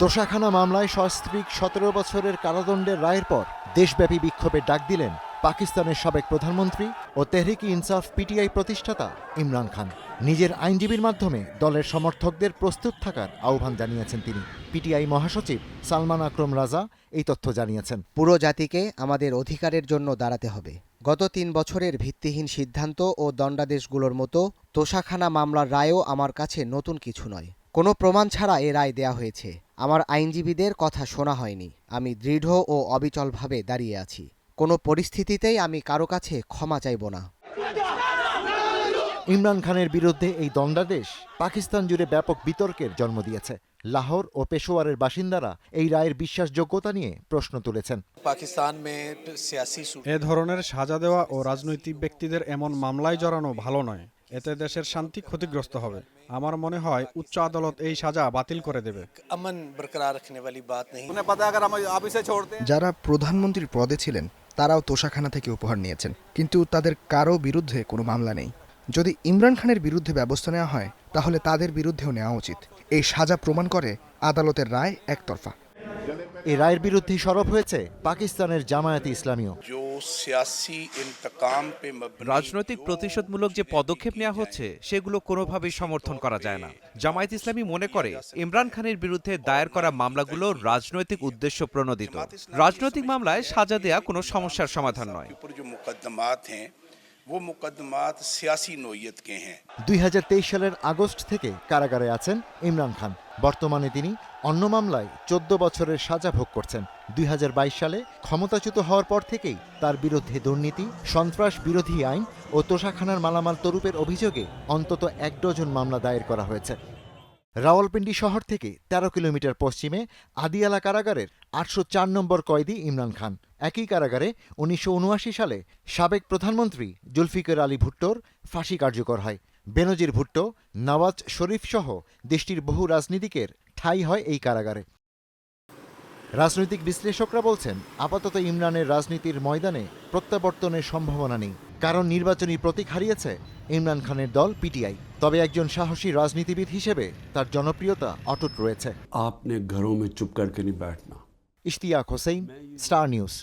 তোষাখানা মামলায় সস্ত্রীক ১৭ বছরের কারাদণ্ডের রায়ের পর দেশব্যাপী বিক্ষোভের ডাক দিলেন পাকিস্তানের সাবেক প্রধানমন্ত্রী ও তেহরিক ইনসাফ পিটিআই প্রতিষ্ঠাতা ইমরান খান। নিজের আইনজীবীর মাধ্যমে দলের সমর্থকদের প্রস্তুত থাকার আহ্বান জানিয়েছেন তিনি। পিটিআই মহাসচিব সালমান আকরম রাজা এই তথ্য জানিয়েছেন। পুরো জাতিকে আমাদের অধিকারের জন্য দাঁড়াতে হবে। গত ৩ বছরের ভিত্তিহীন সিদ্ধান্ত ও দণ্ডাদেশগুলোর মতো তোষাখানা মামলার রায়ও আমার কাছে নতুন কিছু নয়। কোনো প্রমাণ ছাড়া এ রায় দেয়া হয়েছে। আমার আইনজীবীদের কথা শোনা হয়নি। আমি দৃঢ় ও অবিচলভাবে দাঁড়িয়ে আছি। কোনো পরিস্থিতিতেই আমি কারো কাছে ক্ষমা চাইব না। ইমরান খানের বিরুদ্ধে এই দণ্ডাদেশ পাকিস্তান জুড়ে ব্যাপক বিতর্কের জন্ম দিয়েছে। লাহোর ও পেশোয়ারের বাসিন্দারা এই রায়ের বিশ্বাসযোগ্যতা নিয়ে প্রশ্ন তুলেছেন। এ ধরনের সাজা দেওয়া ও রাজনৈতিক ব্যক্তিদের এমন মামলায় জড়ানো ভালো নয়। এতে দেশের শান্তি ক্ষতিগ্রস্ত হবে। আমার মনে হয় উচ্চ আদালত এই সাজা বাতিল করে দেবে। যারা প্রধানমন্ত্রীর পদে ছিলেন তারাও তোষাখানা থেকে উপহার নিয়েছেন, কিন্তু তাদের কারো বিরুদ্ধে কোনো মামলা নেই। যদি ইমরান খানের বিরুদ্ধে ব্যবস্থা নেওয়া হয় তাহলে তাদের বিরুদ্ধেও নেওয়া উচিত। এই সাজা প্রমাণ করে আদালতের রায় একতরফা। এই রায়ের বিরুদ্ধে সরব হয়েছে পাকিস্তানের জামায়াতে ইসলামীও। রাজনৈতিক প্রতিশোধমূলক যে পদক্ষেপ নেওয়া হচ্ছে সেগুলো কোনোভাবেই সমর্থন করা যায় না। জামায়াত ইসলামী মনে করে ইমরান খানের বিরুদ্ধে দায়ের করা মামলাগুলো রাজনৈতিক উদ্দেশ্য প্রণোদিত। রাজনৈতিক মামলায় সাজা দেয়া কোনো সমস্যার সমাধান নয়। ২০২৩ সালের আগস্ট থেকে কারাগারে আছেন ইমরান খান। বর্তমানে তিনি অন্য মামলায় ১৪ বছরের সাজা ভোগ করছেন। ২০২২ সালে ক্ষমতাচ্যুত হওয়ার পর থেকেই তার বিরুদ্ধে দুর্নীতি, সন্ত্রাস বিরোধী আইন ও তোষাখানার মালামাল তরুপের অভিযোগে অন্তত ১ ডজন মামলা দায়ের করা হয়েছে। রাওয়ালপিন্ডি শহর থেকে ১৩ কিলোমিটার পশ্চিমে আদিয়ালা কারাগারের ৮০৪ নম্বর কয়েদি ইমরান খান। একই কারাগারে ১৯৭৯ সালে সাবেক প্রধানমন্ত্রী জুলফিকার আলী ভুট্টোর ফাঁসি কার্যকর হয়। বেনজির ভুট্টো, নওয়াজ শরীফ সহ দেশটির বহু রাজনীতিকের ঠাঁই হয় এই কারাগারে। রাজনৈতিক বিশ্লেষকরা বলছেন, আপাতত ইমরানের রাজনীতির ময়দানে প্রত্যাবর্তনের সম্ভাবনা নেই, কারণ নির্বাচনী প্রতীক হারিয়েছে ইমরান খানের দল পিটিআই। তবে একজন সাহসী রাজনীতিবিদ হিসেবে তার জনপ্রিয়তা অটুট রয়েছে। আপনি ঘরোं में चुप करके नहीं बैठना। Ishtiaq Hossain, star news.